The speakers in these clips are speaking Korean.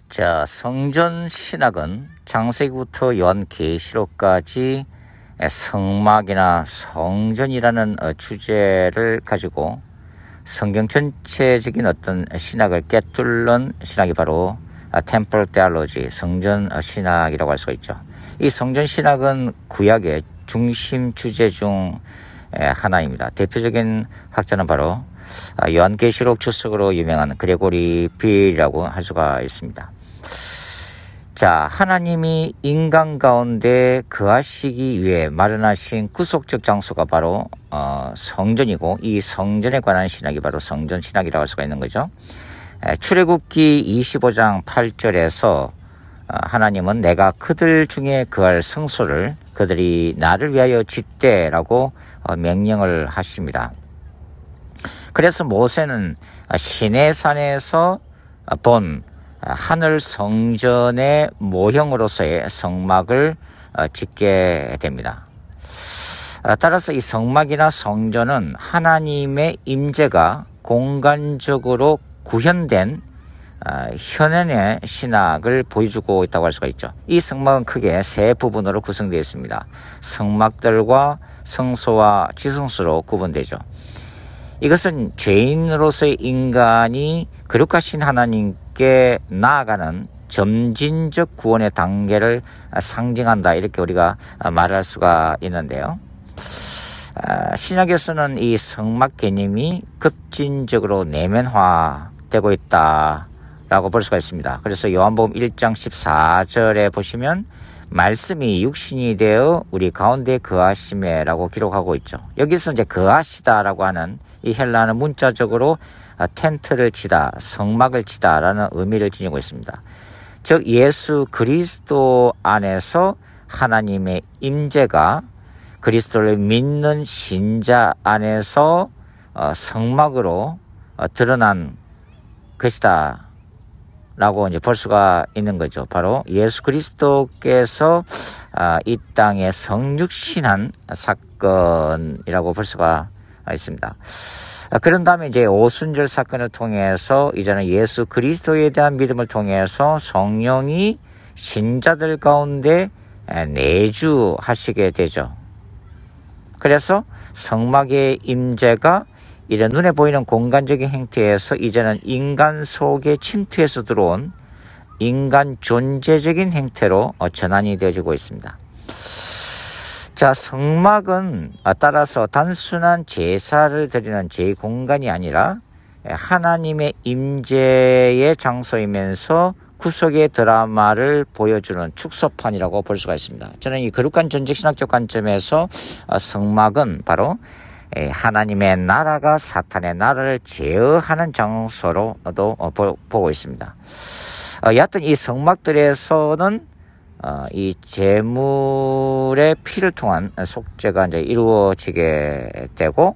자, 성전 신학은 창세기부터 요한계시록까지 성막이나 성전이라는 주제를 가지고 성경 전체적인 어떤 신학을 꿰뚫는 신학이 바로 템플 테올로지, 성전 신학이라고 할 수가 있죠. 이 성전 신학은 구약의 중심 주제 중 하나입니다. 대표적인 학자는 바로 요한계시록 주석으로 유명한 그레고리 빌이라고 할 수가 있습니다. 자, 하나님이 인간 가운데 거하시기 위해 마련하신 구속적 장소가 바로 성전이고, 이 성전에 관한 신학이 바로 성전 신학이라고 할 수가 있는 거죠. 출애굽기 25장 8절에서 하나님은 내가 그들 중에 거할 성소를 그들이 나를 위하여 짓되라고 명령을 하십니다. 그래서 모세는 시내산에서 본 하늘 성전의 모형으로서의 성막을 짓게 됩니다. 따라서 이 성막이나 성전은 하나님의 임재가 공간적으로 구현된 현현의 신학을 보여주고 있다고 할 수가 있죠. 이 성막은 크게 세 부분으로 구성되어 있습니다. 성막들과 성소와 지성소로 구분되죠. 이것은 죄인으로서의 인간이 거룩하신 하나님께 나아가는 점진적 구원의 단계를 상징한다, 이렇게 우리가 말할 수가 있는데요. 신약에서는 이 성막 개념이 급진적으로 내면화되고 있다라고 볼 수가 있습니다. 그래서 요한복음 1장 14절에 보시면 말씀이 육신이 되어 우리 가운데 거하시매라고 기록하고 있죠. 여기서 이제 거하시다라고 하는 이 헬라어는 문자적으로 텐트를 치다, 성막을 치다라는 의미를 지니고 있습니다. 즉 예수 그리스도 안에서 하나님의 임재가 그리스도를 믿는 신자 안에서 성막으로 드러난 것이다 라고 이제 볼 수가 있는 거죠. 바로 예수 그리스도께서 이 땅에 성육신한 사건이라고 볼 수가 있습니다. 그런 다음에 이제 오순절 사건을 통해서 이제는 예수 그리스도에 대한 믿음을 통해서 성령이 신자들 가운데 내주하시게 되죠. 그래서 성막의 임재가 이런 눈에 보이는 공간적인 행태에서 이제는 인간 속에 침투해서 들어온 인간 존재적인 행태로 전환이 되어지고 있습니다. 자, 성막은 따라서 단순한 제사를 드리는 제 공간이 아니라 하나님의 임재의 장소이면서 구속의 드라마를 보여주는 축소판이라고 볼 수가 있습니다. 저는 이 거룩한 전쟁신학적 관점에서 성막은 바로 하나님의 나라가 사탄의 나라를 제어하는 장소로도 보고 있습니다. 여하튼 이 성막들에서는 이 제물의 피를 통한 속죄가 이제 이루어지게 되고,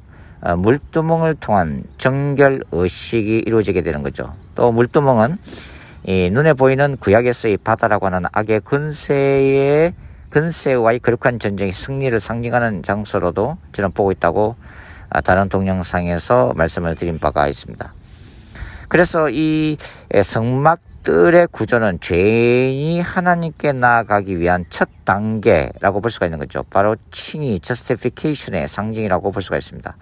물두멍을 통한 정결 의식이 이루어지게 되는 거죠. 또 물두멍은 이 눈에 보이는 구약에서의 바다라고 하는 악의 근세와의 거룩한 전쟁의 승리를 상징하는 장소로도 저는 보고 있다고 다른 동영상에서 말씀을 드린 바가 있습니다. 그래서 이 성막들의 구조는 죄인이 하나님께 나아가기 위한 첫 단계라고 볼 수가 있는 거죠. 바로 칭의, justification의 상징이라고 볼 수가 있습니다.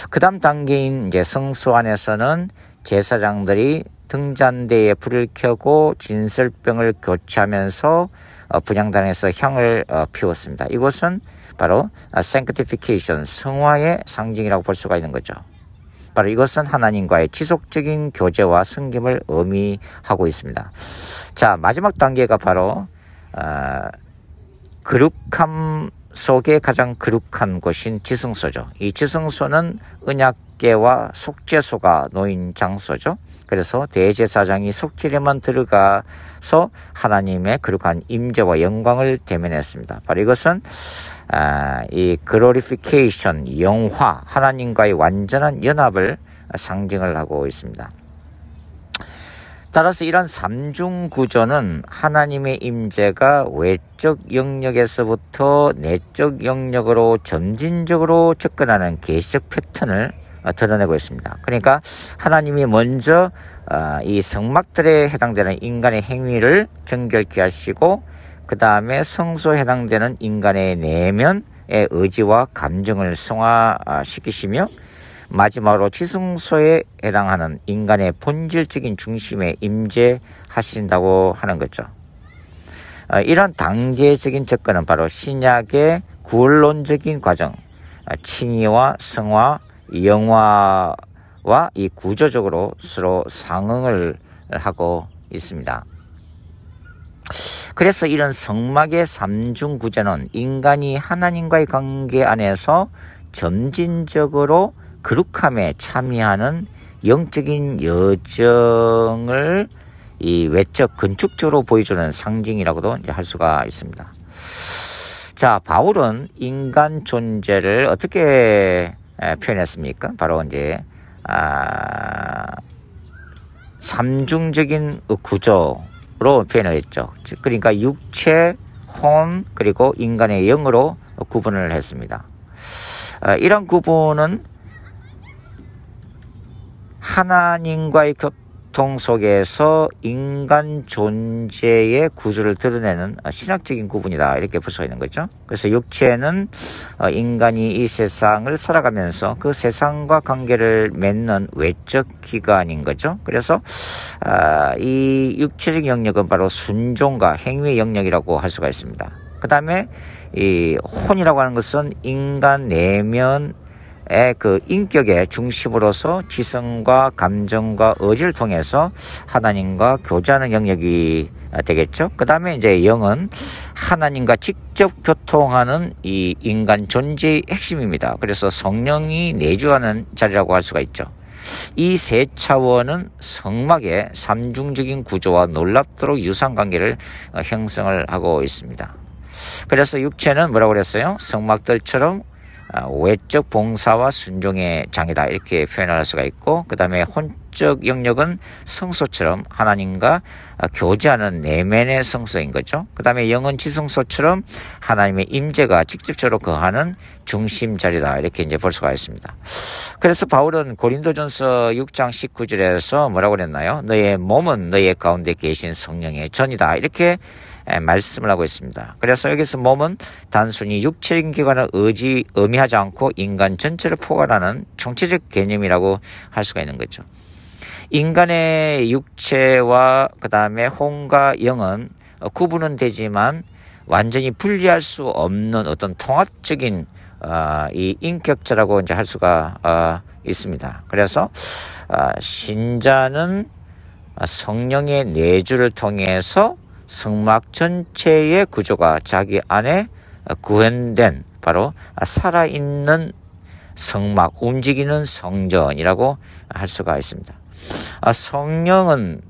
그 다음 단계인 이제 성소 안에서는 제사장들이 등잔대에 불을 켜고 진설병을 교체하면서 분향단에서 향을 피웠습니다. 이것은 바로 sanctification, 성화의 상징이라고 볼 수가 있는 거죠. 바로 이것은 하나님과의 지속적인 교제와 섬김을 의미하고 있습니다. 자, 마지막 단계가 바로 거룩함 속에 가장 거룩한 곳인 지성소죠. 이 지성소는 언약궤와 속죄소가 놓인 장소죠. 그래서 대제사장이 속죄에만 들어가서 하나님의 거룩한 임재와 영광을 대면했습니다. 바로 이것은 이 글로리피케이션, 영화, 하나님과의 완전한 연합을 상징을 하고 있습니다. 따라서 이런 삼중 구조는 하나님의 임재가 외적 영역에서부터 내적 영역으로 점진적으로 접근하는 계시적 패턴을 드러내고 있습니다. 그러니까 하나님이 먼저 이 성막들에 해당되는 인간의 행위를 정결케 하시고 그 다음에 성소에 해당되는 인간의 내면의 의지와 감정을 승화시키시며 마지막으로 지성소에 해당하는 인간의 본질적인 중심에 임재하신다고 하는 거죠. 이런 단계적인 접근은 바로 신약의 구원론적인 과정, 칭의와 성화, 영화와 이 구조적으로 서로 상응을 하고 있습니다. 그래서 이런 성막의 삼중 구조는 인간이 하나님과의 관계 안에서 점진적으로 거룩함에 참여하는 영적인 여정을 이 외적 건축적으로 보여주는 상징이라고도 이제 할 수가 있습니다. 자, 바울은 인간 존재를 어떻게 표현했습니까? 바로 이제 삼중적인 구조로 표현을 했죠. 그러니까 육체, 혼, 그리고 인간의 영으로 구분을 했습니다. 이런 구분은 하나님과의 교통 속에서 인간 존재의 구조를 드러내는 신학적인 구분이다, 이렇게 볼 수가 있는 거죠. 그래서 육체는 인간이 이 세상을 살아가면서 그 세상과 관계를 맺는 외적 기관인 거죠. 그래서 이 육체적 영역은 바로 순종과 행위의 영역이라고 할 수가 있습니다. 그 다음에 이 혼이라고 하는 것은 인간 내면의 그 인격의 중심으로서 지성과 감정과 의지를 통해서 하나님과 교제하는 영역이 되겠죠. 그 다음에 이제 영은 하나님과 직접 교통하는 이 인간 존재의 핵심입니다. 그래서 성령이 내주하는 자리라고 할 수가 있죠. 이 세 차원은 성막의 삼중적인 구조와 놀랍도록 유사한 관계를 형성을 하고 있습니다. 그래서 육체는 뭐라고 그랬어요? 성막들처럼 외적 봉사와 순종의 장이다, 이렇게 표현할 수가 있고, 그 다음에 혼적 영역은 성소처럼 하나님과 교제하는 내면의 성소인 거죠. 그 다음에 영은 지성소처럼 하나님의 임재가 직접적으로 거하는 중심 자리다, 이렇게 이제 볼 수가 있습니다. 그래서 바울은 고린도전서 6장 19절에서 뭐라고 그랬나요? 너의 몸은 너의 가운데 계신 성령의 전이다, 이렇게 말씀을 하고 있습니다. 그래서 여기서 몸은 단순히 육체적인 기관을 의미하지 않고 인간 전체를 포괄하는 총체적 개념이라고 할 수가 있는 거죠. 인간의 육체와 그 다음에 혼과 영은 구분은 되지만 완전히 분리할 수 없는 어떤 통합적인 이 인격자라고 이제 할 수가 있습니다. 그래서 신자는 성령의 내주를 통해서 성막 전체의 구조가 자기 안에 구현된 바로 살아있는 성막, 움직이는 성전이라고 할 수가 있습니다. 성령은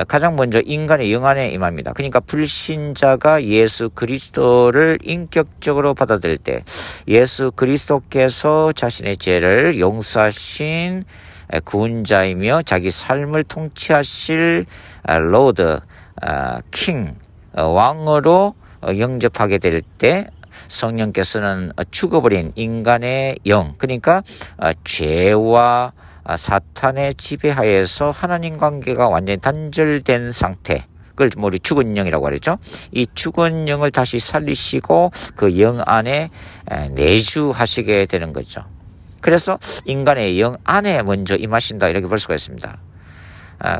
가장 먼저 인간의 영 안에 임합니다. 그러니까 불신자가 예수 그리스도를 인격적으로 받아들일 때 예수 그리스도께서 자신의 죄를 용서하신 구원자이며 자기 삶을 통치하실 로드, 킹, 왕으로 영접하게 될 때 성령께서는 죽어버린 인간의 영, 그러니까 죄와 사탄의 지배하에서 하나님 관계가 완전히 단절된 상태, 그걸 우리 죽은 영이라고 하죠. 이 죽은 영을 다시 살리시고 그 영 안에 내주하시게 되는 거죠. 그래서 인간의 영 안에 먼저 임하신다, 이렇게 볼 수가 있습니다.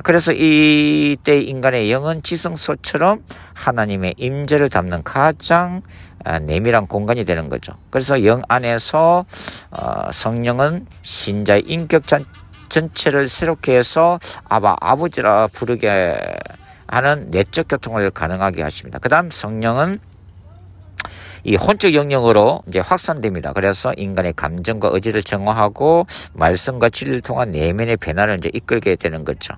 그래서 이때 인간의 영은 지성소처럼 하나님의 임재를 담는 가장 내밀한 공간이 되는 거죠. 그래서 영 안에서 성령은 신자의 인격 전체를 새롭게 해서 아버지라 부르게 하는 내적 교통을 가능하게 하십니다. 그 다음 성령은 이 혼적 영역으로 이제 확산됩니다. 그래서 인간의 감정과 의지를 정화하고 말씀과 진리를 통한 내면의 변화를 이제 이끌게 되는 거죠.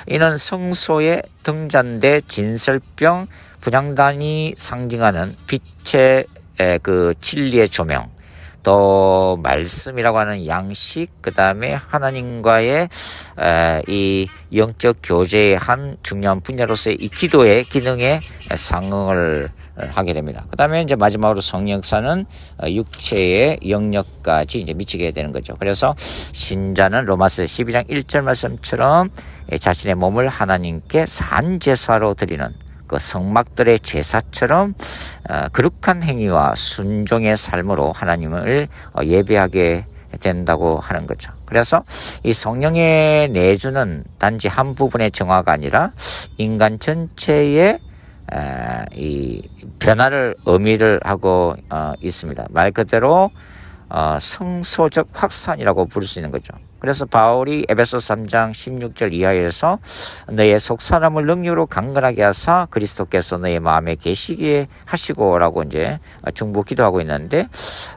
이는 성소에 등잔대, 진설병, 분향단이 상징하는 빛의 그 진리의 조명, 또 또 말씀이라고 하는 양식, 그 다음에 하나님과의 이 영적 교제의 한 중요한 분야로서의 이 기도의 기능에 상응을 하게 됩니다. 그 다음에 이제 마지막으로 성령 역사는 육체의 영역까지 이제 미치게 되는 거죠. 그래서 신자는 로마서 12장 1절 말씀처럼 자신의 몸을 하나님께 산제사로 드리는 그 성막들의 제사처럼 거룩한 행위와 순종의 삶으로 하나님을 예배하게 된다고 하는 거죠. 그래서 이 성령의 내주는 단지 한 부분의 정화가 아니라 인간 전체의 이 변화를 의미를 하고 있습니다. 말 그대로 성소적 확산이라고 부를 수 있는 거죠. 그래서 바울이 에베소 3장 16절 이하에서 너의 속사람을 능력으로 강건하게 하사 그리스도께서 너의 마음에 계시게 하시고라고 이제 중보 기도하고 있는데,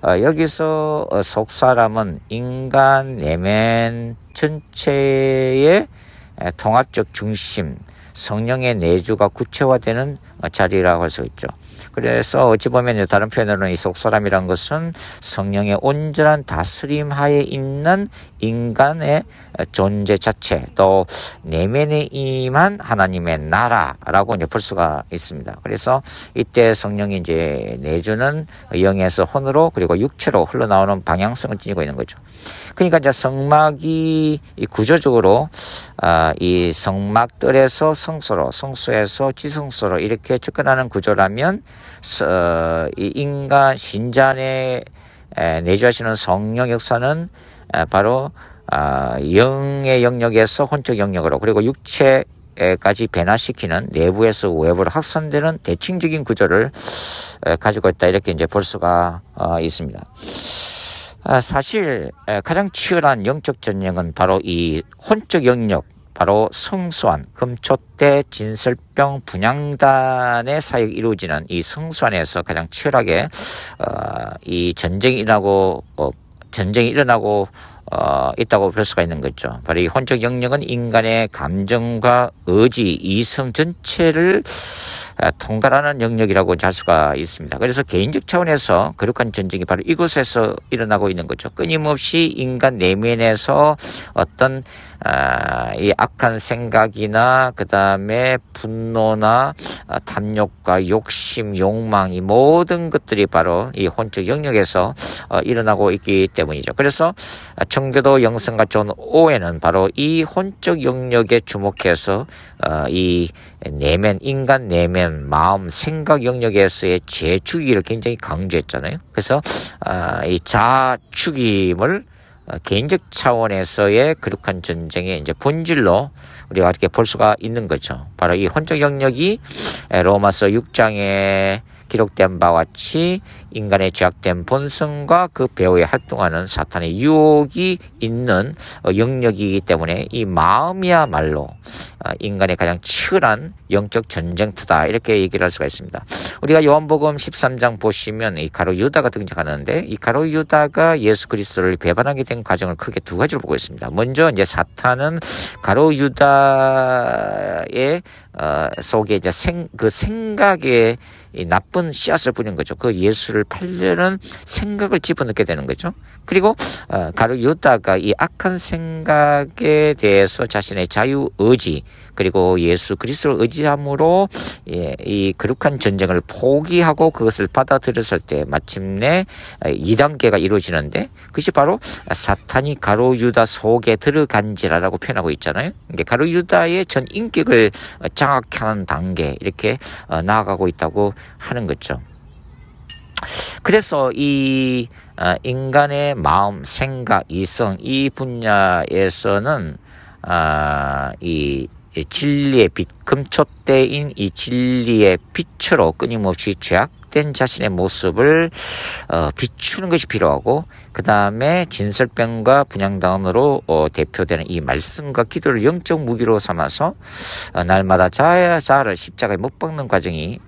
여기서 속사람은 인간 내면 전체의 통합적 중심, 성령의 내주가 구체화되는 자리라고 할 수 있죠. 그래서 어찌 보면 다른 표현으로는 이 속사람이란 것은 성령의 온전한 다스림 하에 있는 인간의 존재 자체, 또 내면에 임한 하나님의 나라라고 이제 볼 수가 있습니다. 그래서 이때 성령이 이제 내주는 영에서 혼으로 그리고 육체로 흘러나오는 방향성을 지니고 있는 거죠. 그러니까 이제 성막이 구조적으로 이 성막들에서 성소로, 성소에서 지성소로 이렇게 접근하는 구조라면 이 인간 신자 안에 내주하시는 성령 역사는 바로 영의 영역에서 혼적 영역으로, 그리고 육체까지 변화시키는 내부에서 외부로 확산되는 대칭적인 구조를 가지고 있다, 이렇게 이제 볼 수가 있습니다. 사실 가장 치열한 영적 전쟁은 바로 이 혼적 영역, 바로 성소안, 금초대, 진설병, 분향단의 사역이 이루어지는 이 성소안에서 가장 치열하게 이 전쟁이 일어나고 있다고 볼 수가 있는 거죠. 바로 이 혼적 영역은 인간의 감정과 의지, 이성 전체를 통달하는 영역이라고 할 수가 있습니다. 그래서 개인적 차원에서 거룩한 전쟁이 바로 이곳에서 일어나고 있는 거죠. 끊임없이 인간 내면에서 어떤 이 악한 생각이나 그 다음에 분노나 탐욕과 욕심, 욕망, 이 모든 것들이 바로 이 혼적 영역에서 일어나고 있기 때문이죠. 그래서 청교도 영성과 존 오웬은 바로 이 혼적 영역에 주목해서 이 내면, 인간 내면, 마음, 생각 영역에서의 재죽이기를 굉장히 강조했잖아요. 그래서 이 자아 죽임을 개인적 차원에서의 거룩한 전쟁의 이제 본질로 우리가 이렇게 볼 수가 있는 거죠. 바로 이 혼적 영역이 로마서 6장에 기록된 바와 같이 인간의 죄악된 본성과 그 배후에 활동하는 사탄의 유혹이 있는 영역이기 때문에 이 마음이야말로 인간의 가장 치열한 영적 전쟁터다, 이렇게 얘기를 할 수가 있습니다. 우리가 요한복음 13장 보시면 이 가룟 유다가 등장하는데, 이 가룟 유다가 예수 그리스도를 배반하게 된 과정을 크게 두 가지로 보고 있습니다. 먼저 이제 사탄은 가룟 유다의 속에 이제 그 생각에 이 나쁜 씨앗을 뿌린 거죠. 그 예수를 팔려는 생각을 집어넣게 되는 거죠. 그리고 가룟 유다가 이 악한 생각에 대해서 자신의 자유의지, 그리고 예수 그리스도를 의지함으로 이 거룩한 전쟁을 포기하고 그것을 받아들였을 때 마침내 2단계가 이루어지는데, 그것이 바로 사탄이 가룟 유다 속에 들어간지라라고 표현하고 있잖아요. 이게 가룟 유다의 전 인격을 장악하는 단계, 이렇게 나아가고 있다고 하는 거죠. 그래서 이 인간의 마음, 생각, 이성, 이 분야에서는 이 진리의 빛, 금초대인 이 진리의 빛으로 끊임없이 죄악된 자신의 모습을 비추는 것이 필요하고, 그 다음에 진설병과 분향단으로 대표되는 이 말씀과 기도를 영적 무기로 삼아서 날마다 자아를 십자가에 못 박는 과정이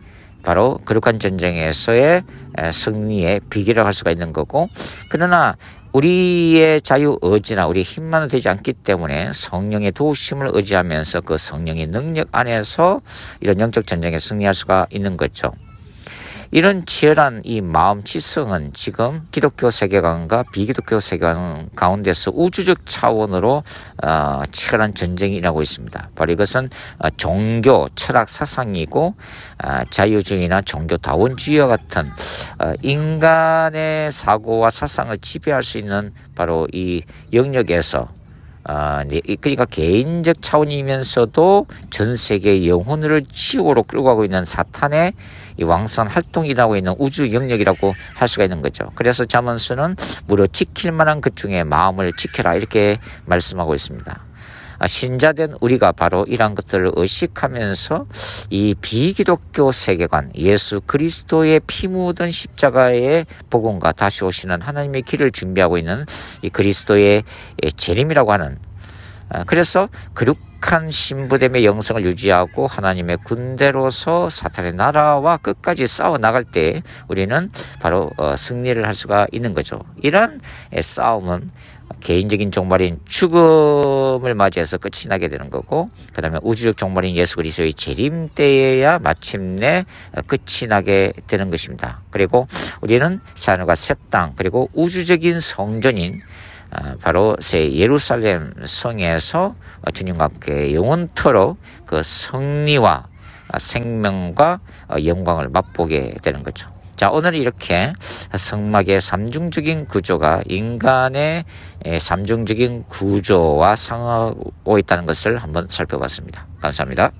바로 거룩한 전쟁에서의 승리의 비결이라고 할 수가 있는 거고, 그러나 우리의 자유의지나 우리의 힘만은 되지 않기 때문에 성령의 도우심을 의지하면서 그 성령의 능력 안에서 이런 영적 전쟁에 승리할 수가 있는 거죠. 이런 치열한 이 마음 치성은 지금 기독교 세계관과 비기독교 세계관 가운데서 우주적 차원으로 치열한 전쟁이 일어나고 있습니다. 바로 이것은 종교, 철학, 사상이고 자유주의나 종교 다원주의와 같은 인간의 사고와 사상을 지배할 수 있는 바로 이 영역에서 그러니까 개인적 차원이면서도 전 세계의 영혼을 지옥으로 끌고 가고 있는 사탄의 이 왕성한 활동이 일어나고 있는 우주 영역이라고 할 수가 있는 거죠. 그래서 잠언서는 무려 지킬 만한 것 중에 마음을 지켜라 이렇게 말씀하고 있습니다. 신자된 우리가 바로 이러한 것들을 의식하면서 이 비기독교 세계관, 예수 그리스도의 피 묻은 십자가의 복음과 다시 오시는 하나님의 길을 준비하고 있는 이 그리스도의 재림이라고 하는, 그래서 거룩한 신부됨의 영성을 유지하고 하나님의 군대로서 사탄의 나라와 끝까지 싸워 나갈 때 우리는 바로 승리를 할 수가 있는 거죠. 이런 싸움은 개인적인 종말인 죽음을 맞이해서 끝이 나게 되는 거고, 그 다음에 우주적 종말인 예수 그리스도의 재림 때에야 마침내 끝이 나게 되는 것입니다. 그리고 우리는 새하늘과 새 땅, 그리고 우주적인 성전인 바로 새 예루살렘 성에서 주님과 함께 영원토록 그 승리와 생명과 영광을 맛보게 되는 거죠. 자, 오늘 이렇게 성막의 삼중적인 구조가 인간의 삼중적인 구조와 상하고 있다는 것을 한번 살펴봤습니다. 감사합니다.